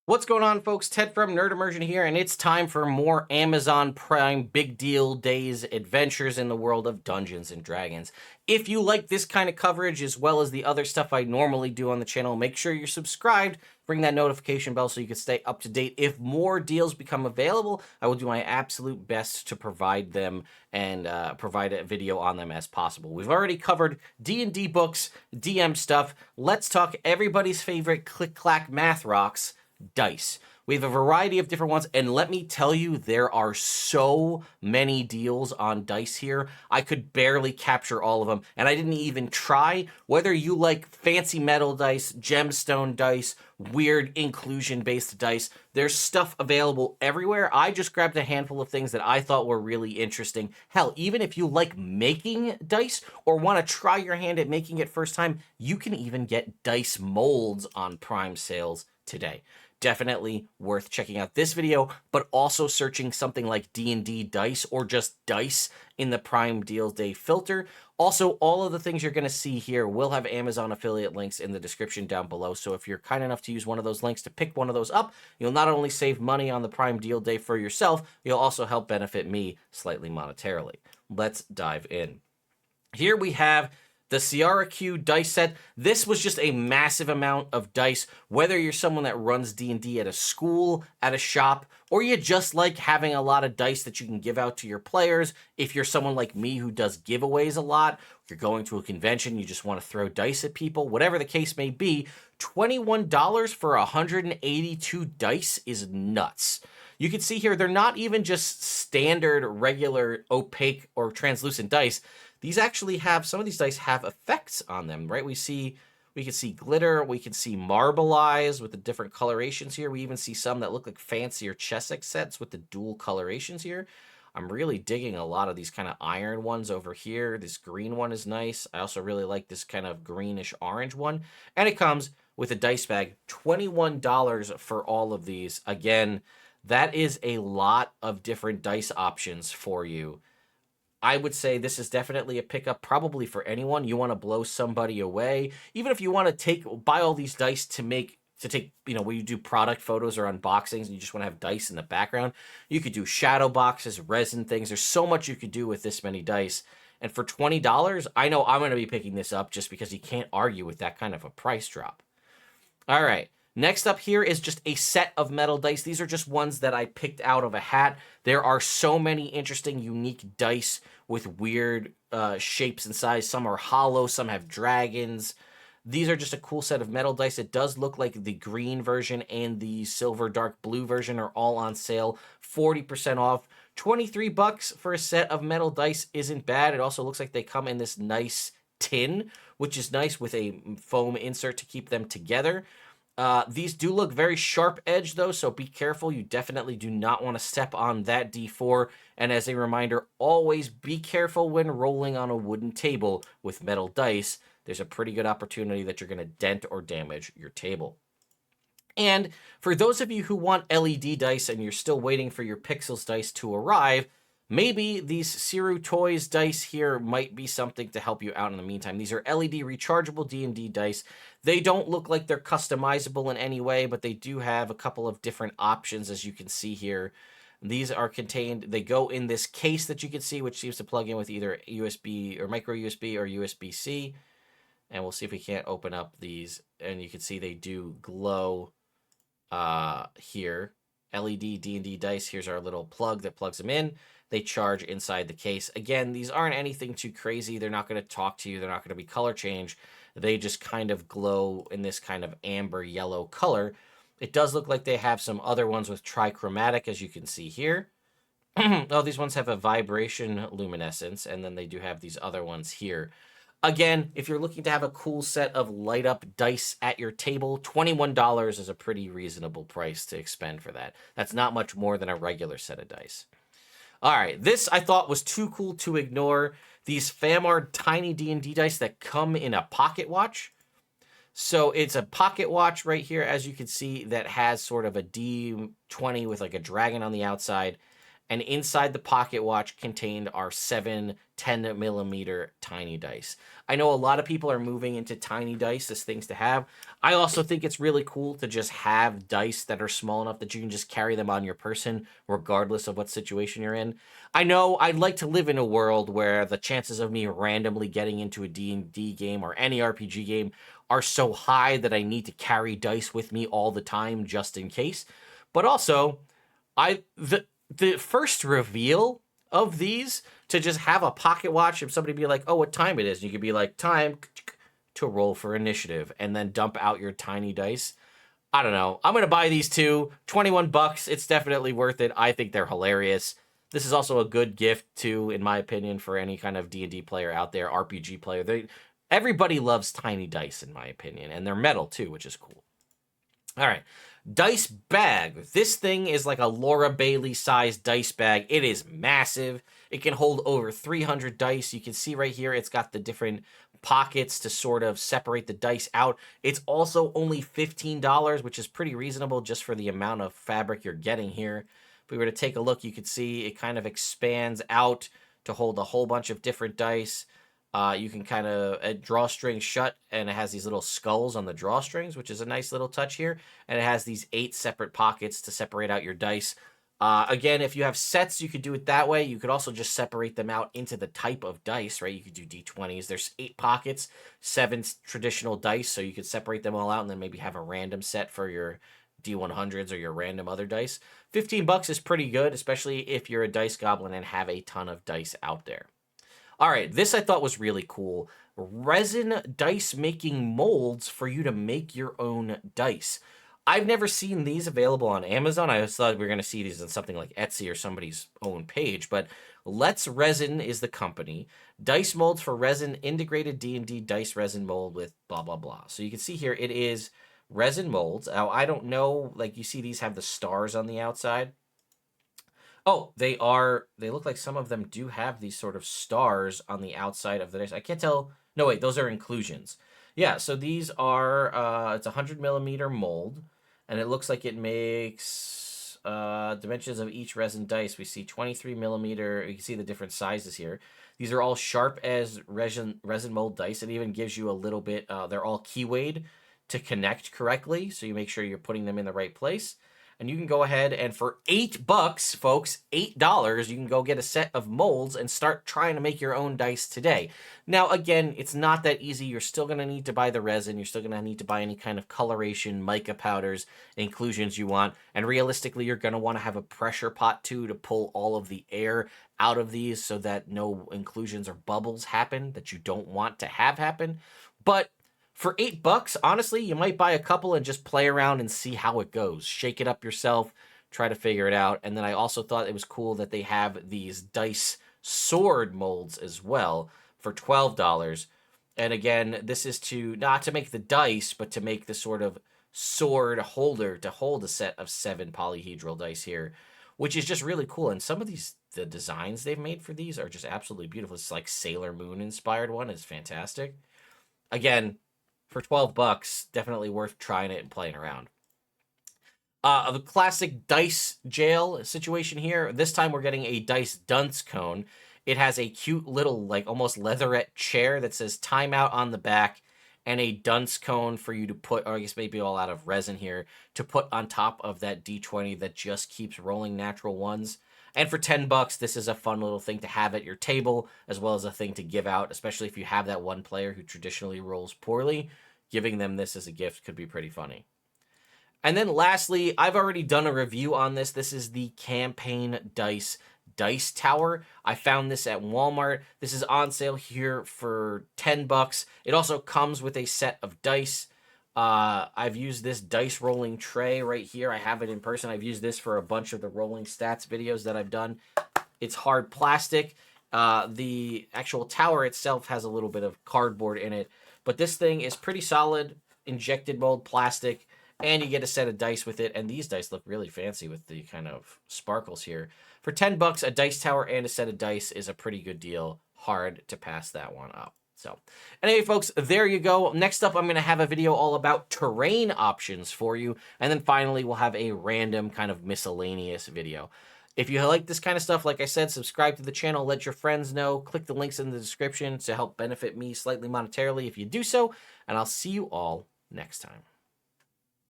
What's going on, folks? Ted from Nerd Immersion here, and it's time for more Amazon Prime Big Deal Days adventures in the world of Dungeons and Dragons. If you like this kind of coverage, as well as the other stuff I normally do on the channel, make sure you're subscribed, ring that notification bell so you can stay up to date. If more deals become available, I will do my absolute best to provide them and provide a video on them as possible. We've already covered D&D books, DM stuff. Let's talk everybody's favorite click-clack math rocks, dice. We have a variety of different ones, and let me tell you, there are so many deals on dice here. I could barely capture all of them, and I didn't even try. Whether you like fancy metal dice, gemstone dice, weird inclusion-based dice, there's stuff available everywhere. I just grabbed a handful of things that I thought were really interesting. Hell, even if you like making dice or want to try your hand at making it first time, you can even get dice molds on Prime sales today. Definitely worth checking out this video, but also searching something like D&D dice or just dice in the Prime Deals Day filter. Also, all of the things you're going to see here will have Amazon affiliate links in the description down below. So if you're kind enough to use one of those links to pick one of those up, you'll not only save money on the Prime Deal Day for yourself, you'll also help benefit me slightly monetarily. Let's dive in. Here we have the Siarra Q dice set. This was just a massive amount of dice. Whether you're someone that runs D&D at a school, at a shop, or you just like having a lot of dice that you can give out to your players. If you're someone like me who does giveaways a lot, if you're going to a convention, you just want to throw dice at people, whatever the case may be, $21 for 182 dice is nuts. You can see here, they're not even just standard, regular, opaque, or translucent dice. These actually have, some of these dice have effects on them, right? We can see glitter, we can see marbleize with the different colorations here. We even see some that look like fancier Chessex sets with the dual colorations here. I'm really digging a lot of these kind of iron ones over here. This green one is nice. I also really like this kind of greenish orange one. And it comes with a dice bag, $21 for all of these. Again, that is a lot of different dice options for you. I would say this is definitely a pickup probably for anyone. You want to blow somebody away. Even if you want to buy all these dice to take, when you do product photos or unboxings and you just want to have dice in the background, you could do shadow boxes, resin things. There's so much you could do with this many dice. And for $20, I know I'm going to be picking this up just because you can't argue with that kind of a price drop. All right. Next up here is just a set of metal dice. These are just ones that I picked out of a hat. There are so many interesting, unique dice with weird shapes and size. Some are hollow, some have dragons. These are just a cool set of metal dice. It does look like the green version and the silver dark blue version are all on sale, 40% off. 23 bucks for a set of metal dice isn't bad. It also looks like they come in this nice tin, which is nice with a foam insert to keep them together. These do look very sharp edged though, so be careful. You definitely do not want to step on that D4. And as a reminder, always be careful when rolling on a wooden table with metal dice. There's a pretty good opportunity that you're going to dent or damage your table. And for those of you who want LED dice and you're still waiting for your Pixels dice to arrive, maybe these Siarra Toys dice here might be something to help you out in the meantime. These are LED rechargeable D&D dice. They don't look like they're customizable in any way, but they do have a couple of different options, as you can see here. These are contained, they go in this case that you can see, which seems to plug in with either USB or micro USB or USB-C. And we'll see if we can't open up these. And you can see they do glow here. LED D&D dice. Here's our little plug that plugs them in. They charge inside the case. Again, these aren't anything too crazy. They're not going to talk to you. They're not going to be color change. They just kind of glow in this kind of amber yellow color. It does look like they have some other ones with trichromatic, as you can see here. Oh, these ones have a vibration luminescence, and then they do have these other ones here. Again, if you're looking to have a cool set of light up dice at your table, $21 is a pretty reasonable price to expend for that. That's not much more than a regular set of dice. All right, this I thought was too cool to ignore. These Famard tiny D&D dice that come in a pocket watch. So it's a pocket watch right here, as you can see, that has sort of a D20 with like a dragon on the outside. and inside the pocket watch contained our 7 10mm tiny dice. I know a lot of people are moving into tiny dice as things to have. I also think it's really cool to just have dice that are small enough that you can just carry them on your person regardless of what situation you're in. I know I'd like to live in a world where the chances of me randomly getting into a D&D game or any RPG game are so high that I need to carry dice with me all the time just in case. But also, the first reveal of these, to just have a pocket watch and somebody be like, oh, what time it is, and you could be like, time to roll for initiative, and then dump out your tiny dice. I don't know. I'm gonna buy these two. $21. It's definitely worth it. I think they're hilarious. This is also a good gift too, in my opinion, for any kind of D&D player out there, RPG player. Everybody loves tiny dice, in my opinion, and they're metal too, which is cool. All right. Dice bag. This thing is like a Laura Bailey sized dice bag. It is massive. It can hold over 300 dice. You can see right here, it's got the different pockets to sort of separate the dice out. It's also only $15, which is pretty reasonable just for the amount of fabric you're getting here. If we were to take a look, you could see it kind of expands out to hold a whole bunch of different dice. You can kind of drawstring shut, and it has these little skulls on the drawstrings, which is a nice little touch here. And it has these 8 separate pockets to separate out your dice. Again, if you have sets, you could do it that way. You could also just separate them out into the type of dice, right? You could do D20s. There's 8 pockets, 7 traditional dice, so you could separate them all out and then maybe have a random set for your D100s or your random other dice. $15 is pretty good, especially if you're a dice goblin and have a ton of dice out there. All right, this I thought was really cool. Resin dice making molds for you to make your own dice. I've never seen these available on Amazon. I always thought we were going to see these on something like Etsy or somebody's own page, but Let's Resin is the company. Dice molds for resin, integrated D&D dice resin mold with blah, blah, blah. So you can see here it is resin molds. Now, I don't know, like you see these have the stars on the outside. Oh, they look like some of them do have these sort of stars on the outside of the dice. I can't tell. No, wait, those are inclusions. Yeah, so these are, it's a 100mm mold, and it looks like it makes dimensions of each resin dice. We see 23mm. You can see the different sizes here. These are all sharp as resin mold dice. It even gives you a little bit, they're all keywayed to connect correctly, so you make sure you're putting them in the right place. And you can go ahead and for $8, folks, $8, you can go get a set of molds and start trying to make your own dice today. Now, again, it's not that easy. You're still going to need to buy the resin. You're still going to need to buy any kind of coloration, mica powders, inclusions you want. And realistically, you're going to want to have a pressure pot too to pull all of the air out of these so that no inclusions or bubbles happen that you don't want to have happen. But for $8, honestly, you might buy a couple and just play around and see how it goes. Shake it up yourself, try to figure it out. And then I also thought it was cool that they have these dice sword molds as well for $12. And again, this is to not to make the dice, but to make the sort of sword holder to hold a set of 7 polyhedral dice here, which is just really cool. And some of the designs they've made for these are just absolutely beautiful. It's like Sailor Moon inspired one. It's fantastic. Again, for $12, definitely worth trying it and playing around. The classic dice jail situation here. This time we're getting a dice dunce cone. It has a cute little, like, almost leatherette chair that says timeout on the back, and a dunce cone for you to put, or I guess maybe all out of resin here, to put on top of that D20 that just keeps rolling natural ones. And for $10, this is a fun little thing to have at your table, as well as a thing to give out, especially if you have that one player who traditionally rolls poorly. Giving them this as a gift could be pretty funny. And then lastly, I've already done a review on this. This is the Campaign Dice Tower. I found this at Walmart. This is on sale here for $10. It also comes with a set of dice. I've used this dice rolling tray right here. I have it in person. I've used this for a bunch of the rolling stats videos that I've done. It's hard plastic. The actual tower itself has a little bit of cardboard in it, but this thing is pretty solid, injected mold plastic, and you get a set of dice with it, and these dice look really fancy with the kind of sparkles here. For $10, a dice tower and a set of dice is a pretty good deal. Hard to pass that one up. So, anyway, folks, there you go. Next up, I'm going to have a video all about terrain options for you. And then finally, we'll have a random kind of miscellaneous video. If you like this kind of stuff, like I said, subscribe to the channel, let your friends know, click the links in the description to help benefit me slightly monetarily if you do so, and I'll see you all next time.